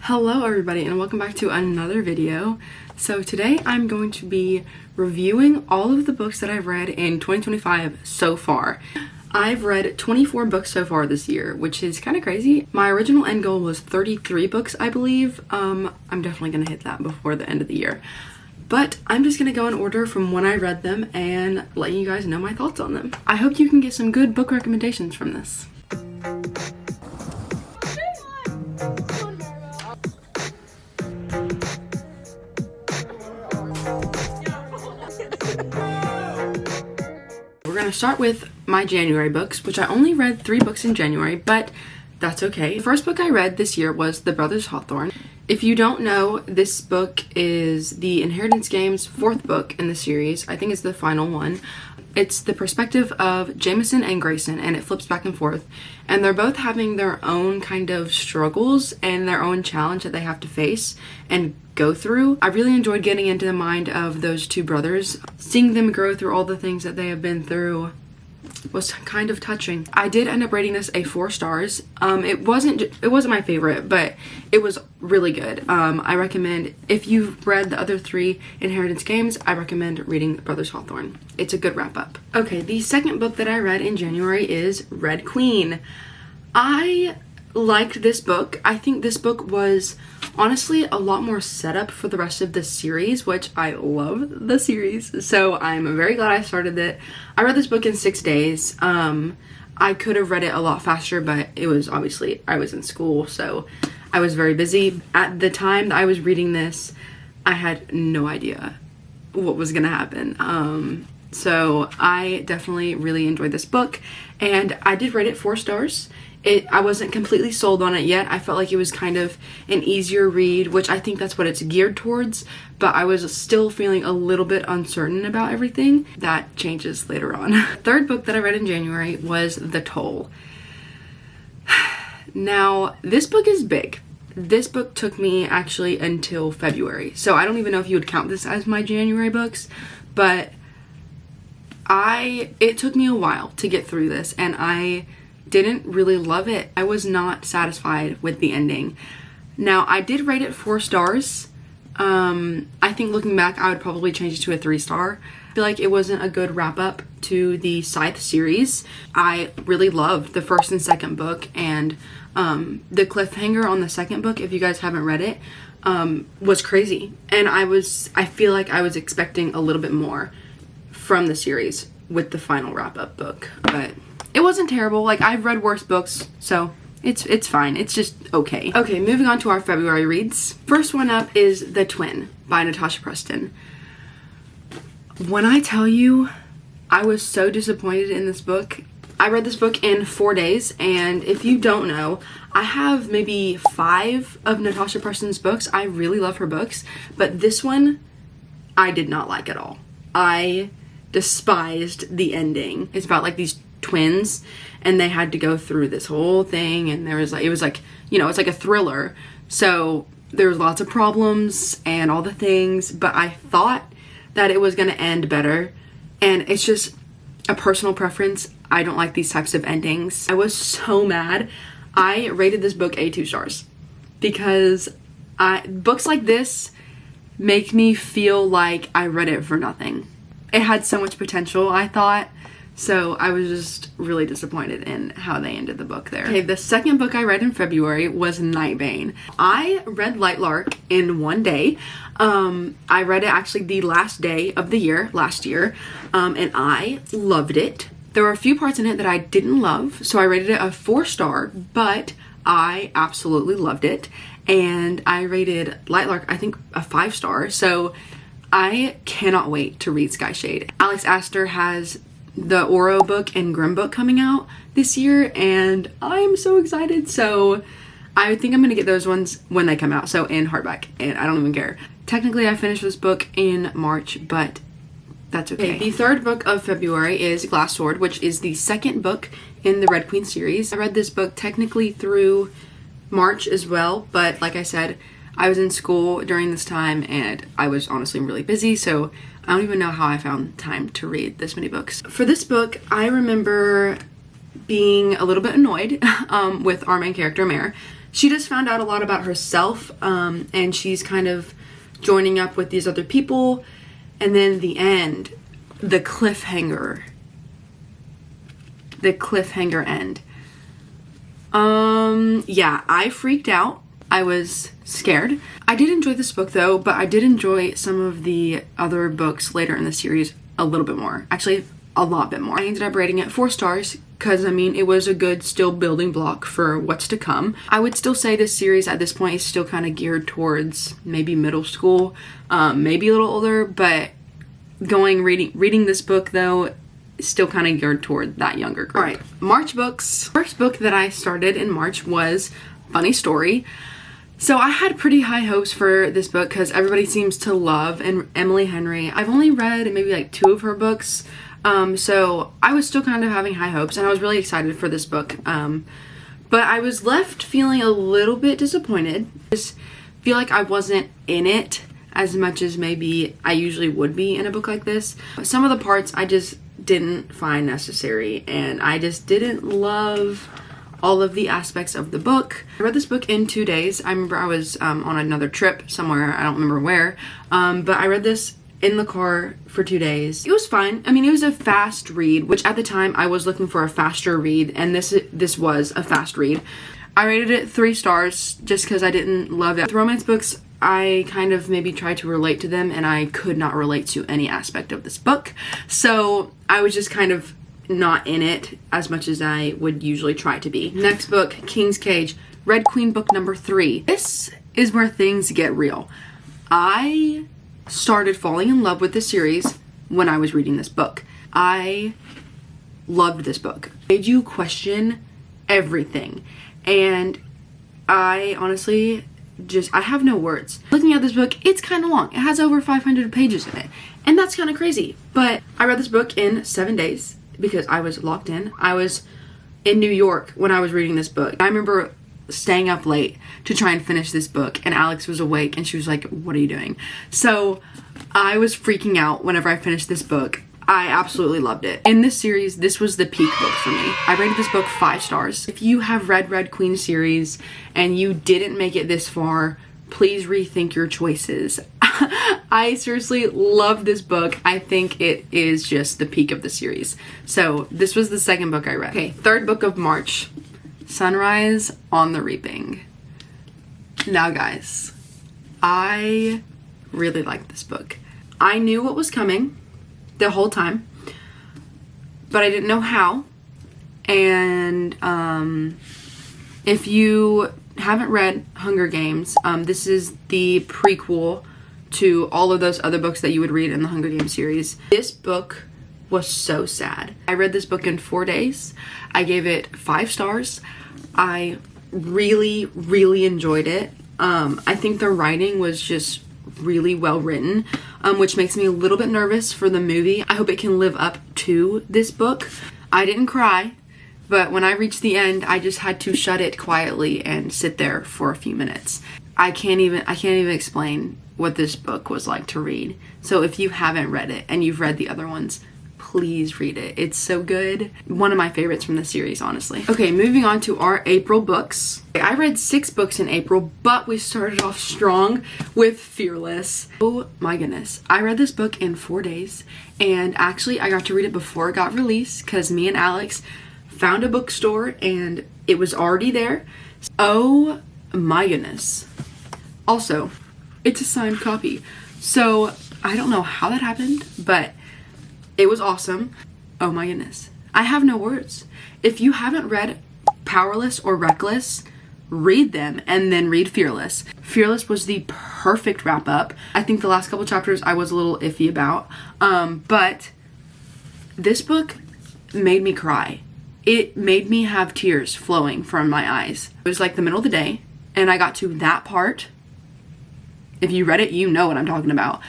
Hello everybody and welcome back to another video. So today I'm going to be reviewing all of the books that I've read in 2025 so far. I've read 24 books so far this year, which is kind of crazy. My original end goal was 33 books, I believe. I'm definitely gonna hit that before the end of the year. But I'm just gonna go in order from when I read them and let you guys know my thoughts on them. I hope you can get some good book recommendations from this. We're gonna start with my January books, which I only read 3 books in January, but that's okay. The first book I read this year was The Brothers Hawthorne. If you don't know, this book is the Inheritance Games' 4th book in the series. I think it's the final one. It's the perspective of Jameson and Grayson, and it flips back and forth. And they're both having their own kind of struggles and their own challenge that they have to face and go through. I really enjoyed getting into the mind of those two brothers. Seeing them grow through all the things that they have been through was kind of touching. I did end up rating this a 4 stars. It wasn't my favorite, but it was really good. I recommend, if you've read the other 3 Inheritance Games, I recommend reading Brothers Hawthorne. It's a good wrap up. Okay, the second book that I read in January is Red Queen. I liked this book. I think this book was honestly a lot more setup for the rest of the series, which I love the series, so I'm very glad I started it. I read this book in 6 days. I could have read it a lot faster, but it was obviously, I was in school, so I was very busy. At the time that I was reading this, I had no idea what was gonna happen. So I definitely really enjoyed this book, and I did rate it 4 stars. I wasn't completely sold on it yet. I felt like it was kind of an easier read, which I think that's what it's geared towards, but I was still feeling a little bit uncertain about everything. That changes later on. Third book that I read in January was The Toll. Now, this book is big. This book took me actually until February, so I don't even know if you would count this as my January books, but it took me a while to get through this, and I didn't really love it. I was not satisfied with the ending. Now, I did rate it 4 stars. I think looking back, I would probably change it to a 3 star. I feel like it wasn't a good wrap up to the Scythe series. I really loved the first and second book, and the cliffhanger on the second book, if you guys haven't read it, was crazy. And I feel like I was expecting a little bit more from the series with the final wrap up book, but it wasn't terrible. Like, I've read worse books, so it's fine. It's just okay. Okay, moving on to our February reads. First one up is The Twin by Natasha Preston. When I tell you, I was so disappointed in this book. I read this book in 4 days, and if you don't know, I have maybe 5 of Natasha Preston's books. I really love her books, but this one, I did not like at all. I despised the ending. It's about like these twins, and they had to go through this whole thing, and it was like, you know, it's like a thriller, so there's lots of problems and all the things, but I thought that it was gonna end better, and it's just a personal preference. I don't like these types of endings. I was so mad. I rated this book a 2 stars because books like this make me feel like I read it for nothing. It had so much potential, I thought. So I was just really disappointed in how they ended the book there. Okay, the second book I read in February was Nightbane. I read Lightlark in 1 day. I read it actually the last day of the year, last year, and I loved it. There were a few parts in it that I didn't love, so I rated it a 4 star, but I absolutely loved it. And I rated Lightlark, I think, a 5 star, so I cannot wait to read Skyshade. Alex Astor has the Oro book and Grimm book coming out this year, and I'm so excited. So I think I'm gonna get those ones when they come out, so in hardback, and I don't even care. Technically, I finished this book in March, but that's okay. The third book of February is Glass Sword, which is the second book in the Red Queen series. I read this book technically through March as well, but like I said, I was in school during this time, and I was honestly really busy, so I don't even know how I found time to read this many books. For this book, I remember being a little bit annoyed with our main character, Mare, She just found out a lot about herself, and she's kind of joining up with these other people. And then the end, the cliffhanger end. Yeah, I freaked out. I was scared. I did enjoy this book though, but I did enjoy some of the other books later in the series a little bit more. Actually, a lot bit more. I ended up rating it 4 stars because, I mean, it was a good still building block for what's to come. I would still say this series at this point is still kind of geared towards maybe middle school, maybe a little older, but reading this book though is still kind of geared toward that younger group. Alright, March books. First book that I started in March was Funny Story. So I had pretty high hopes for this book because everybody seems to love Emily Henry. I've only read maybe like 2 of her books, so I was still kind of having high hopes and I was really excited for this book. But I was left feeling a little bit disappointed. I just feel like I wasn't in it as much as maybe I usually would be in a book like this. Some of the parts I just didn't find necessary, and I just didn't love all of the aspects of the book. I read this book in 2 days. I remember I was on another trip somewhere, I don't remember where, but I read this in the car for 2 days. It was fine. I mean, it was a fast read, which at the time I was looking for a faster read, and this was a fast read. I rated it 3 stars just because I didn't love it. With romance books, I kind of maybe tried to relate to them, and I could not relate to any aspect of this book. So I was just kind of not in it as much as I would usually try to be. Next book, King's Cage, Red Queen book number 3. This is where things get real. I started falling in love with this series when I was reading this book. I loved this book. It made you question everything. And I honestly I have no words. Looking at this book, it's kind of long. It has over 500 pages in it. And that's kind of crazy. But I read this book in 7 days because I was locked in. I was in New York when I was reading this book. I remember staying up late to try and finish this book, and Alex was awake and she was like, "What are you doing?" So I was freaking out whenever I finished this book. I absolutely loved it. In this series, this was the peak book for me. I rated this book 5 stars. If you have read Red Queen series and you didn't make it this far, please rethink your choices. I seriously love this book. I think it is just the peak of the series. So this was the second book I read. Okay, third book of March, Sunrise on the Reaping. Now guys, I really liked this book. I knew what was coming the whole time, but I didn't know how. And if you haven't read Hunger Games, this is the prequel to all of those other books that you would read in the Hunger Games series. This book was so sad. I read this book in 4 days. I gave it 5 stars. I really, really enjoyed it. I think the writing was just really well written, which makes me a little bit nervous for the movie. I hope it can live up to this book. I didn't cry, but when I reached the end, I just had to shut it quietly and sit there for a few minutes. I can't even explain what this book was like to read. So if you haven't read it and you've read the other ones, please read it. It's so good. One of my favorites from the series, honestly. Okay, moving on to our April books. I read 6 books in April, but we started off strong with Fearless. Oh my goodness. I read this book in 4 days, and actually I got to read it before it got released because me and Alex found a bookstore and it was already there. Oh my goodness. Also, it's a signed copy. So I don't know how that happened, but it was awesome. Oh my goodness. I have no words. If you haven't read Powerless or Reckless, read them and then read Fearless. Fearless was the perfect wrap up. I think the last couple chapters I was a little iffy about, but this book made me cry. It made me have tears flowing from my eyes. It was like the middle of the day and I got to that part. If you read it, you know what I'm talking about.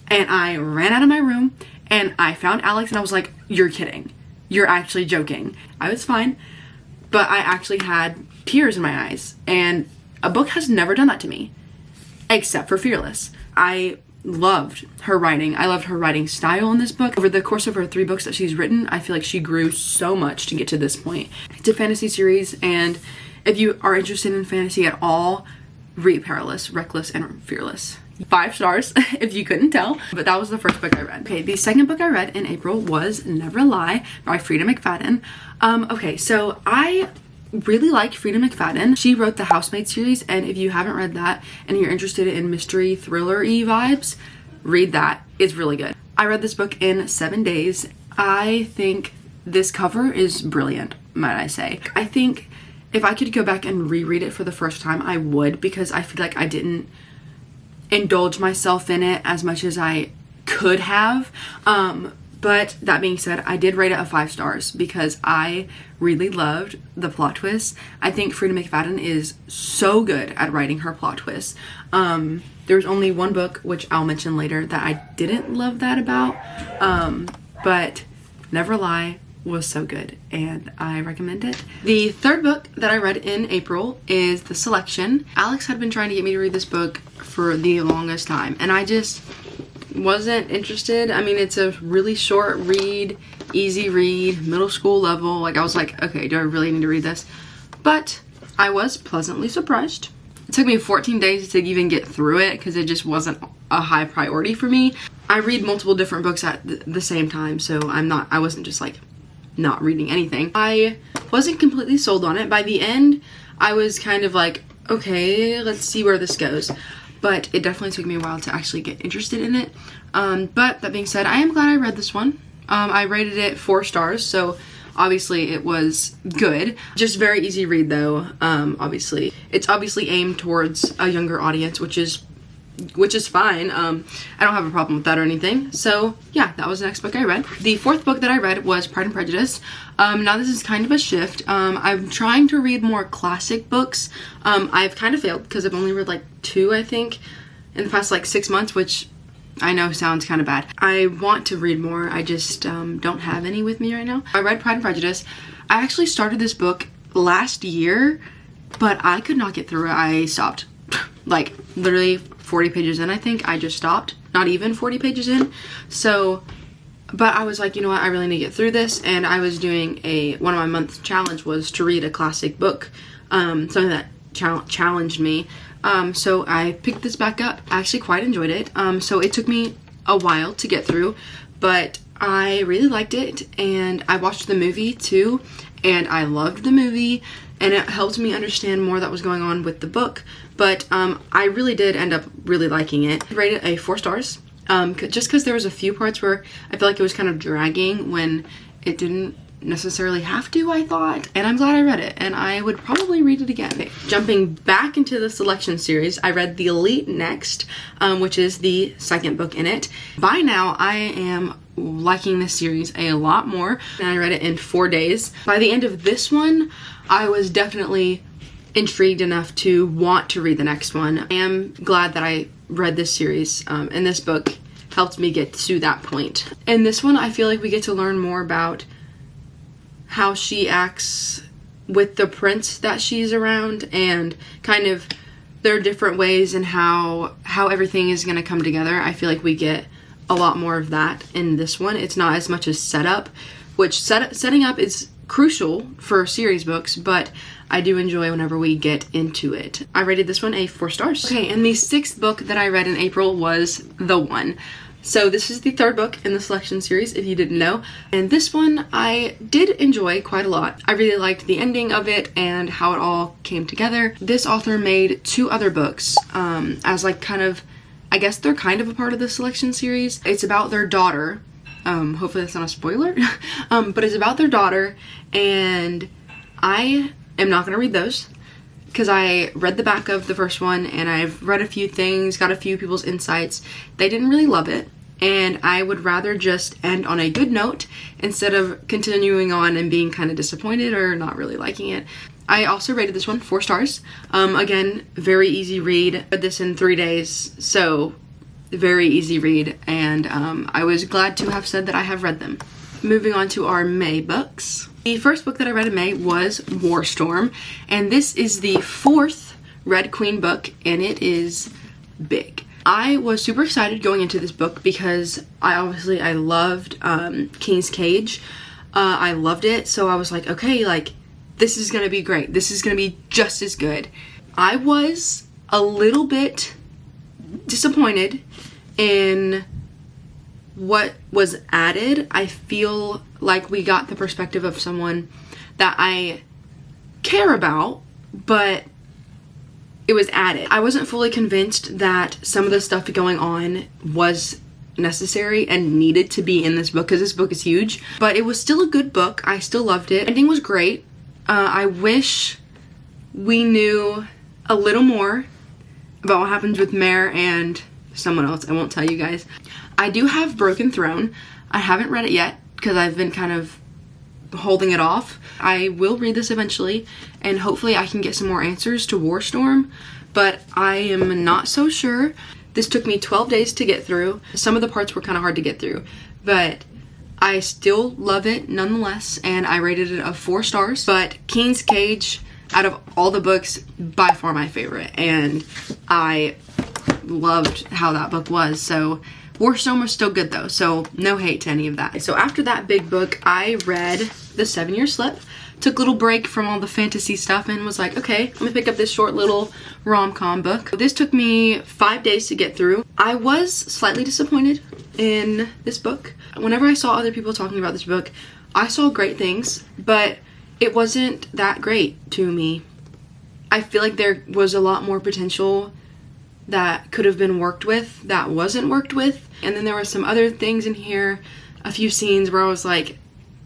And I ran out of my room and I found Alex and I was like, "You're kidding. You're actually joking." I was fine, but I actually had tears in my eyes. And a book has never done that to me, except for Fearless. I loved her writing. I loved her writing style in this book. Over the course of her 3 books that she's written, I feel like she grew so much to get to this point. It's a fantasy series and If you are interested in fantasy at all, read Perilous, Reckless, and Fearless. 5 stars if you couldn't tell, but that was the first book I read. Okay, the second book I read in April was Never Lie by Frida McFadden. Okay, so I really like Frida McFadden. She wrote the Housemaid series, and if you haven't read that and you're interested in mystery thriller-y vibes, read that. It's really good. I read this book in 7 days. I think this cover is brilliant, might I say. I think if I could go back and reread it for the first time, I would, because I feel like I didn't indulge myself in it as much as I could have. But that being said, I did rate it a 5 stars because I really loved the plot twists. I think Frida McFadden is so good at writing her plot twists. There's only one book, which I'll mention later, that I didn't love that about. But Never Lie was so good, and I recommend it. The third book that I read in April is The Selection. Alex had been trying to get me to read this book for the longest time, and I just wasn't interested. I mean, it's a really short read, easy read, middle school level. Like, I was like, okay, do I really need to read this? But I was pleasantly surprised. It took me 14 days to even get through it because it just wasn't a high priority for me. I read multiple different books at the same time, so I wasn't just like not reading anything. I wasn't completely sold on it. By the end, I was kind of like, okay, let's see where this goes. But it definitely took me a while to actually get interested in it. But that being said, I am glad I read this one. I rated it 4 stars, so obviously it was good. Just very easy read though, obviously. It's obviously aimed towards a younger audience, which is fine. I don't have a problem with that or anything. So yeah, that was the next book I read. The fourth book that I read was Pride and Prejudice. Now this is kind of a shift. I'm trying to read more classic books. I've kind of failed because I've only read like 2, I think, in the past like 6 months, which I know sounds kind of bad. I want to read more. I just don't have any with me right now. I read Pride and Prejudice. I actually started this book last year, but I could not get through it. I stopped. Like literally 40 pages in, I think. I just stopped. Not even 40 pages in. So, but I was like, you know what? I really need to get through this. And I was doing one of my month challenge was to read a classic book. Something that challenged me. So I picked this back up. I actually quite enjoyed it. So it took me a while to get through, but I really liked it. And I watched the movie too, and I loved the movie, and it helped me understand more that was going on with the book. But I really did end up really liking it. I rated it a 4 stars, just because there was a few parts where I feel like it was kind of dragging when it didn't necessarily have to, I thought. And I'm glad I read it, and I would probably read it again. Okay, jumping back into the Selection series, I read The Elite next, which is the second book in it. By now, I am liking this series a lot more, and I read it in 4 days. By the end of this one, I was definitely intrigued enough to want to read the next one. I am glad that I read this series, and this book helped me get to that point. In this one, I feel like we get to learn more about how she acts with the prince that she's around, and kind of their different ways and how everything is going to come together. I feel like we get a lot more of that in this one. It's not as much as setup, which setting up is crucial for series books, but I do enjoy whenever we get into it. I rated this one a 4 stars. Okay, and the 6th book that I read in April was The One. So this is the 3rd book in the Selection series, if you didn't know. And this one I did enjoy quite a lot. I really liked the ending of it and how it all came together. This author made 2 other books as like kind of, I guess they're kind of a part of the Selection series. It's about their daughter. Hopefully that's not a spoiler. But it's about their daughter, and I am not going to read those because I read the back of the first one, and I've read a few things, got a few people's insights. They didn't really love it, and I would rather just end on a good note instead of continuing on and being kind of disappointed or not really liking it. I also rated this one 4 stars. Again, very easy read. Read this in 3 days, so very easy read, and I was glad to have said that I have read them. Moving on to our May books. The first book that I read in May was Warstorm, and this is the 4th Red Queen book, and it is big. I was super excited going into this book because I loved King's Cage. I loved it, so I was like, okay, like, this is gonna be great. This is gonna be just as good. I was a little bit disappointed in what was added. I feel like we got the perspective of someone that I care about, but it was added. I wasn't fully convinced that some of the stuff going on was necessary and needed to be in this book, because this book is huge, but it was still a good book. I still loved it. Ending was great. I wish we knew a little more about what happens with Mare and someone else. I won't tell you guys. I do have Broken Throne. I haven't read it yet because I've been kind of holding it off. I will read this eventually, and hopefully I can get some more answers to Warstorm, but I am not so sure. This took me 12 days to get through. Some of the parts were kind of hard to get through, but I still love it nonetheless, and I rated it a 4 stars. But Keen's Cage, out of all the books, by far my favorite, and I loved how that book was. So Warstorm was still good though, so no hate to any of that. So after that big book, I read The 7-Year Slip. Took a little break from all the fantasy stuff and was like, okay, I'm gonna pick up this short little rom-com book. This took me 5 days to get through. I was slightly disappointed in this book. Whenever I saw other people talking about this book, I saw great things, but it wasn't that great to me. I feel like there was a lot more potential that could have been worked with that wasn't worked with. And then there were some other things in here, a few scenes where I was like,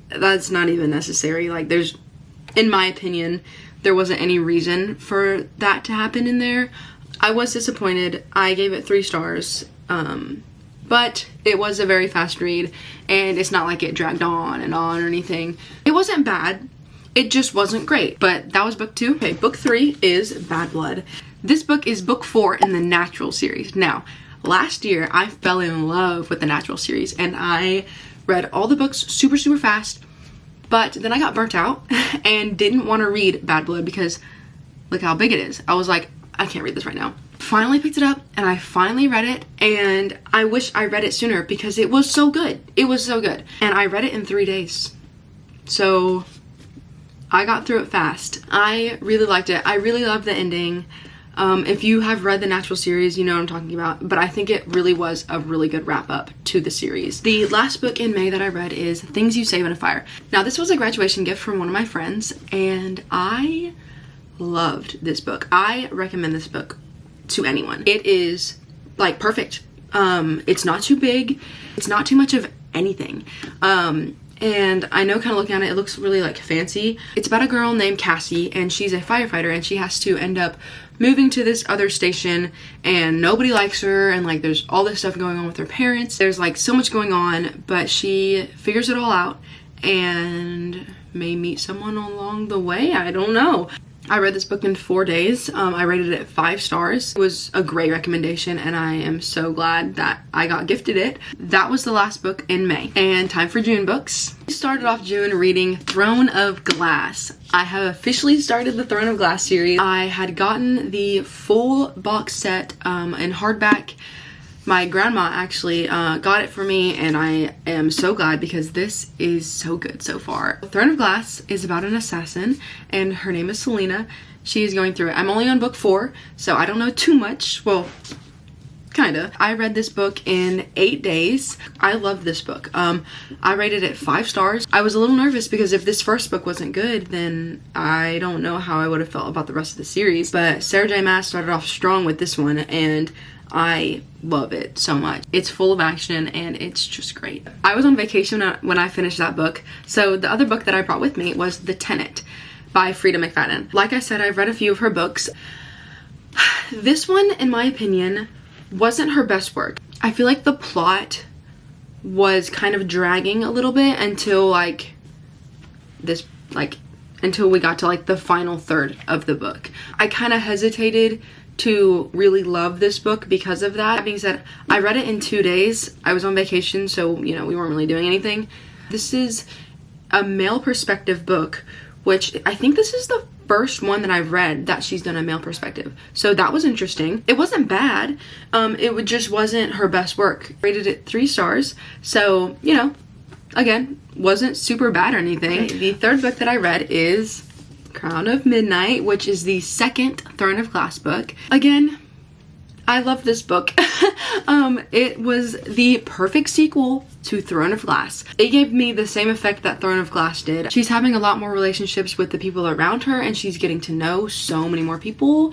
that's not even necessary. Like, there's, in my opinion, there wasn't any reason for that to happen in there. I was disappointed. I gave it 3 stars. But it was a very fast read, and it's not like it dragged on and on or anything. It wasn't bad. It just wasn't great. But that was book 2. Okay, book 3 is Bad Blood. This book is book 4 in the Natural series. Now, last year I fell in love with the Natural series, and I read all the books super, super fast. But then I got burnt out and didn't want to read Bad Blood because look how big it is. I was like, I can't read this right now. Finally picked it up and I finally read it, and I wish I read it sooner because it was so good. It was so good. And I read it in 3 days. So I got through it fast. I really liked it. I really loved the ending. If you have read the Natural series, you know what I'm talking about, but I think it really was a really good wrap up to the series. The last book in May that I read is Things You Save in a Fire. Now, this was a graduation gift from one of my friends, and I loved this book. I recommend this book to anyone. It is like perfect. It's not too big. It's not too much of anything. And I know, kind of looking at it, it looks really like fancy. It's about a girl named Cassie, and she's a firefighter, and she has to end up moving to this other station, and nobody likes her, and like there's all this stuff going on with her parents. There's like so much going on, but she figures it all out and may meet someone along the way. I don't know. I read this book in 4 days. I rated it 5 stars. It was a great recommendation, and I am so glad that I got gifted it. That was the last book in May. And time for June books. I started off June reading Throne of Glass. I have officially started the Throne of Glass series. I had gotten the full box set in hardback. My grandma actually got it for me, and I am so glad because this is so good so far. Throne of Glass is about an assassin, and her name is Selena. She is going through it. I'm only on book 4, so I don't know too much. Well, kinda. I read this book in 8 days. I loved this book. I rated it 5 stars. I was a little nervous because if this first book wasn't good, then I don't know how I would have felt about the rest of the series. But Sarah J. Maas started off strong with this one, and I love it so much. It's full of action and it's just great. I was on vacation when I finished that book, so the other book that I brought with me was The Tenant by Frida McFadden. Like I said, I've read a few of her books. This one, in my opinion, wasn't her best work. I feel like the plot was kind of dragging a little bit until until we got to like the final third of the book. I kind of hesitated to really love this book because of that. That being said, I read it in 2 days. I was on vacation, so, you know, we weren't really doing anything. This is a male perspective book, which I think this is the first one that I've read that she's done a male perspective. So that was interesting. It wasn't bad. It just wasn't her best work. Rated it 3 stars. So, you know, again, wasn't super bad or anything. Okay, the third book that I read is Crown of Midnight, which is the second Throne of Glass book. Again, I love this book. It was the perfect sequel to Throne of Glass. It gave me the same effect that Throne of Glass did. She's having a lot more relationships with the people around her, and she's getting to know so many more people,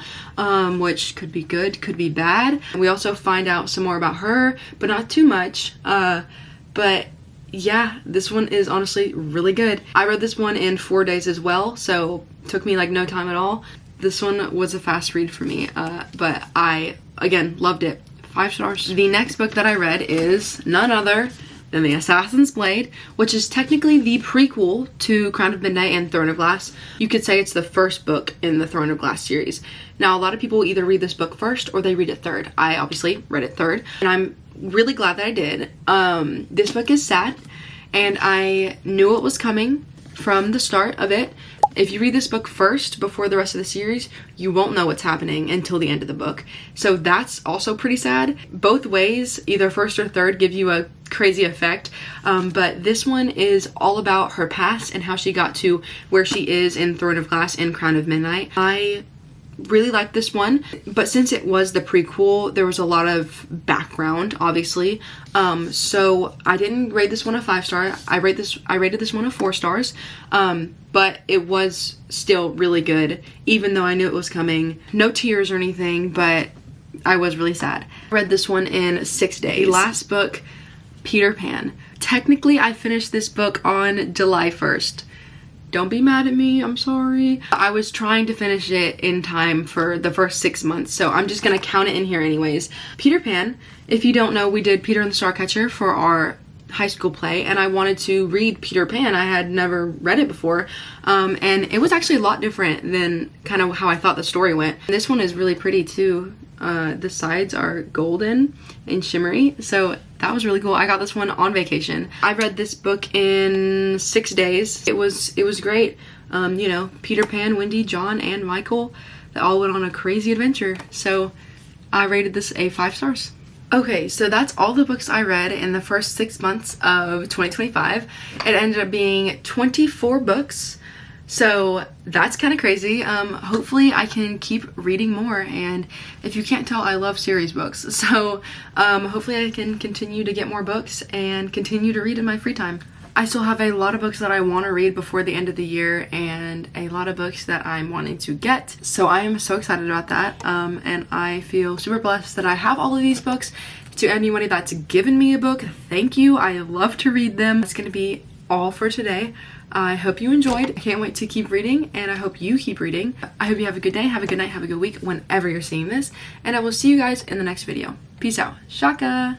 which could be good, could be bad. We also find out some more about her, but not too much. But yeah, this one is honestly really good. I read this one in 4 days as well, so took me like no time at all. This one was a fast read for me, but I, again, loved it. 5 stars. The next book that I read is none other than The Assassin's Blade, which is technically the prequel to Crown of Midnight and Throne of Glass. You could say it's the first book in the Throne of Glass series. Now, a lot of people either read this book first or they read it third. I obviously read it third, and I'm really glad that I did. This book is sad, and I knew what was coming from the start of it. If you read this book first before the rest of the series, you won't know what's happening until the end of the book. So that's also pretty sad. Both ways, either first or third, give you a crazy effect. But this one is all about her past and how she got to where she is in Throne of Glass and Crown of Midnight. I really liked this one, but since it was the prequel, there was a lot of background, obviously. So I didn't rate this one a 5-star. I rated this one a 4 stars. But it was still really good, even though I knew it was coming. No tears or anything, but I was really sad. I read this one in 6 days. The last book, Peter Pan. Technically, I finished this book on July 1st. Don't be mad at me, I'm sorry. I was trying to finish it in time for the first 6 months, so I'm just gonna count it in here anyways. Peter Pan, if you don't know, we did Peter and the Starcatcher for our high school play, and I wanted to read Peter Pan. I had never read it before, and it was actually a lot different than kind of how I thought the story went. This one is really pretty too. The sides are golden and shimmery, so that was really cool. I got this one on vacation. I read this book in 6 days. It was great. You know, Peter Pan, Wendy, John, and Michael, they all went on a crazy adventure. So I rated this a 5 stars. Okay, so that's all the books I read in the first 6 months of 2025. It ended up being 24 books. So that's kind of crazy. Hopefully I can keep reading more, and if you can't tell, I love series books. So hopefully I can continue to get more books and continue to read in my free time. I still have a lot of books that I want to read before the end of the year, and a lot of books that I'm wanting to get. So I am so excited about that, and I feel super blessed that I have all of these books. To anybody that's given me a book, thank you. I love to read them. That's going to be all for today. I hope you enjoyed. I can't wait to keep reading, and I hope you keep reading. I hope you have a good day, have a good night, have a good week whenever you're seeing this, and I will see you guys in the next video. Peace out. Shaka!